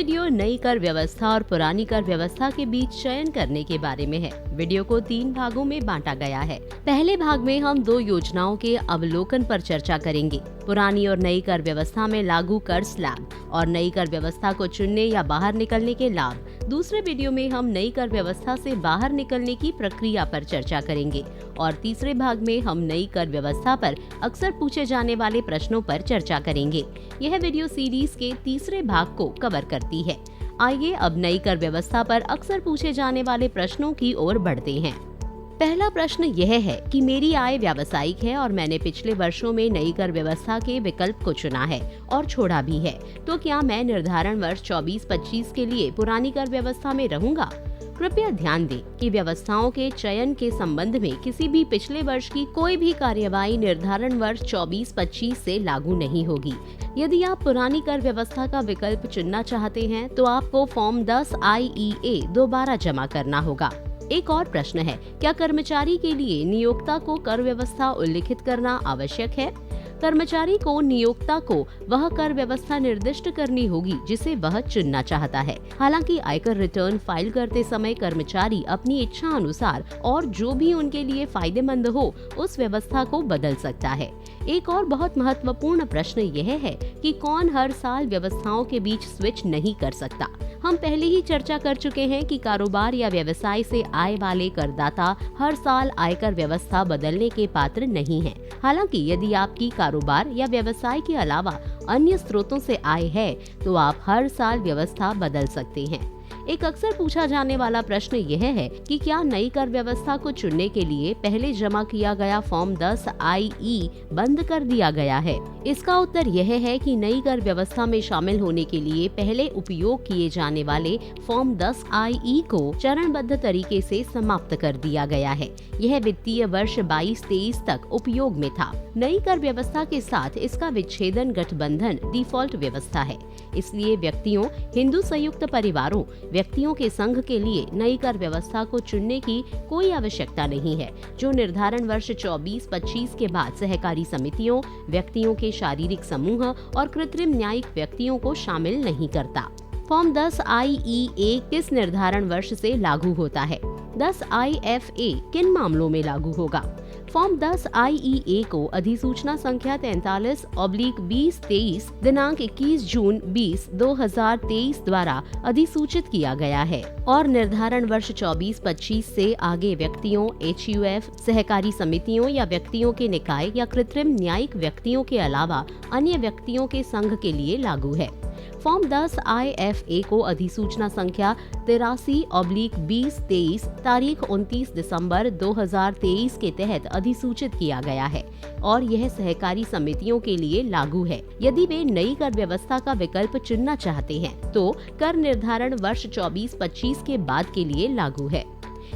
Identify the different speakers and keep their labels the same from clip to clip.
Speaker 1: Video नई कर व्यवस्था और पुरानी कर व्यवस्था के बीच चयन करने के बारे में है। वीडियो को 3 भागों में बांटा गया है। पहले भाग में हम 2 योजनाओं के अवलोकन पर चर्चा करेंगे। पुरानी और नई कर व्यवस्था में लागू कर स्लैब और नई कर व्यवस्था को चुनने या बाहर निकलने के लाभ। दूसरे वीडियो में हम नई कर व्यवस्था से बाहर निकलने की प्रक्रिया पर चर्चा करेंगे और तीसरे भाग में हम नई कर व्यवस्था पर अक्सर पूछे जाने वाले प्रश्नों पर चर्चा करेंगे। यह वीडियो सीरीज के तीसरे भाग को कवर करती है। आइए अब नई कर व्यवस्था पर अक्सर पूछे जाने वाले प्रश्नों की ओर बढ़ते हैं। पहला प्रश्न यह है कि मेरी आय व्यावसायिक है और मैंने पिछले वर्षों में नई कर व्यवस्था के विकल्प को चुना है और छोड़ा भी है, तो क्या मैं निर्धारण वर्ष 24-25 के लिए पुरानी कर व्यवस्था में रहूंगा? कृपया ध्यान दें कि व्यवस्थाओं के चयन के संबंध में किसी भी पिछले वर्ष की कोई भी कार्यवाही निर्धारण वर्ष 24-25 से लागू नहीं होगी। यदि आप पुरानी कर व्यवस्था का विकल्प चुनना चाहते हैं तो आपको फॉर्म 10 IEA दोबारा जमा करना होगा। एक और प्रश्न है, क्या कर्मचारी के लिए नियोक्ता को कर व्यवस्था उल्लिखित करना आवश्यक है? कर्मचारी को नियोक्ता को वह कर व्यवस्था निर्दिष्ट करनी होगी जिसे वह चुनना चाहता है। हालांकि आयकर रिटर्न फाइल करते समय कर्मचारी अपनी इच्छा अनुसार और जो भी उनके लिए फायदेमंद हो उस व्यवस्था को बदल सकता है। एक और बहुत महत्वपूर्ण प्रश्न यह है कि कौन हर साल व्यवस्थाओं के बीच स्विच नहीं कर सकता। हम पहले ही चर्चा कर चुके हैं कि कारोबार या व्यवसाय से आय वाले करदाता हर साल आयकर व्यवस्था बदलने के पात्र नहीं हैं। हालांकि यदि आपकी कारोबार या व्यवसाय के अलावा अन्य स्रोतों से आय है तो आप हर साल व्यवस्था बदल सकते हैं। एक अक्सर पूछा जाने वाला प्रश्न यह है कि क्या नई कर व्यवस्था को चुनने के लिए पहले जमा किया गया फॉर्म 10 IE बंद कर दिया गया है? इसका उत्तर यह है कि नई कर व्यवस्था में शामिल होने के लिए पहले उपयोग किए जाने वाले फॉर्म 10 IE को चरणबद्ध तरीके से समाप्त कर दिया गया है। यह वित्तीय वर्ष 22-23 तक उपयोग में था। नई कर व्यवस्था के साथ इसका विच्छेदन गठबंधन डिफॉल्ट व्यवस्था है। इसलिए व्यक्तियों, हिंदू संयुक्त परिवारों, व्यक्तियों के संघ के लिए नई कर व्यवस्था को चुनने की कोई आवश्यकता नहीं है, जो निर्धारण वर्ष 24-25 के बाद सहकारी समितियों, व्यक्तियों के शारीरिक समूह और कृत्रिम न्यायिक व्यक्तियों को शामिल नहीं करता। फॉर्म 10 IEA किस निर्धारण वर्ष से लागू होता है? 10 IFA किन मामलों में लागू होगा? फॉर्म 10 IEA को अधिसूचना संख्या 43/2023 दिनांक 21 जून 2023 द्वारा अधिसूचित किया गया है और निर्धारण वर्ष 24-25 से आगे व्यक्तियों, HUF, सहकारी समितियों या व्यक्तियों के निकाय या कृत्रिम न्यायिक व्यक्तियों के अलावा अन्य व्यक्तियों के संघ के लिए लागू है। फॉर्म 10 IFA को अधिसूचना संख्या 83/2023 तारीख 29 दिसंबर 2023 के तहत अधिसूचित किया गया है और यह सहकारी समितियों के लिए लागू है। यदि वे नई कर व्यवस्था का विकल्प चुनना चाहते हैं तो कर निर्धारण वर्ष 24-25 के बाद के लिए लागू है।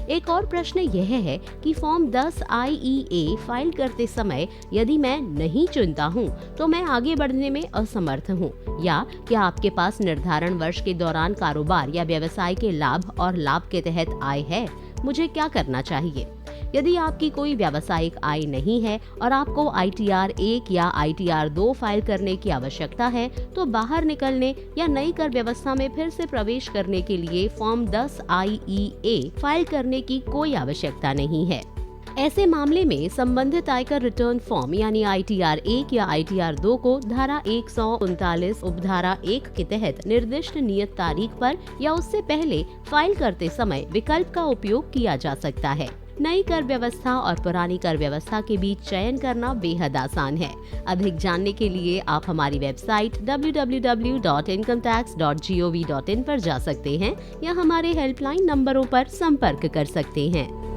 Speaker 1: एक और प्रश्न यह है कि फॉर्म 10 IEA फाइल करते समय यदि मैं नहीं चुनता हूं, तो मैं आगे बढ़ने में असमर्थ हूं, या क्या आपके पास निर्धारण वर्ष के दौरान कारोबार या व्यवसाय के लाभ और लाभ के तहत आय है? मुझे क्या करना चाहिए? यदि आपकी कोई व्यावसायिक आय नहीं है और आपको ITR 1 या ITR 2 फाइल करने की आवश्यकता है, तो बाहर निकलने या नई कर व्यवस्था में फिर से प्रवेश करने के लिए फॉर्म 10 IEA फाइल करने की कोई आवश्यकता नहीं है। ऐसे मामले में संबंधित आयकर रिटर्न फॉर्म यानी ITR 1 या ITR 2 को धारा 139 उपधारा 1 के तहत निर्दिष्ट नियत तारीख पर या उससे पहले फाइल करते समय विकल्प का उपयोग किया जा सकता है। नई कर व्यवस्था और पुरानी कर व्यवस्था के बीच चयन करना बेहद आसान है। अधिक जानने के लिए आप हमारी वेबसाइट www.incometax.gov.in पर जा सकते हैं या हमारे हेल्पलाइन नंबरों पर संपर्क कर सकते हैं।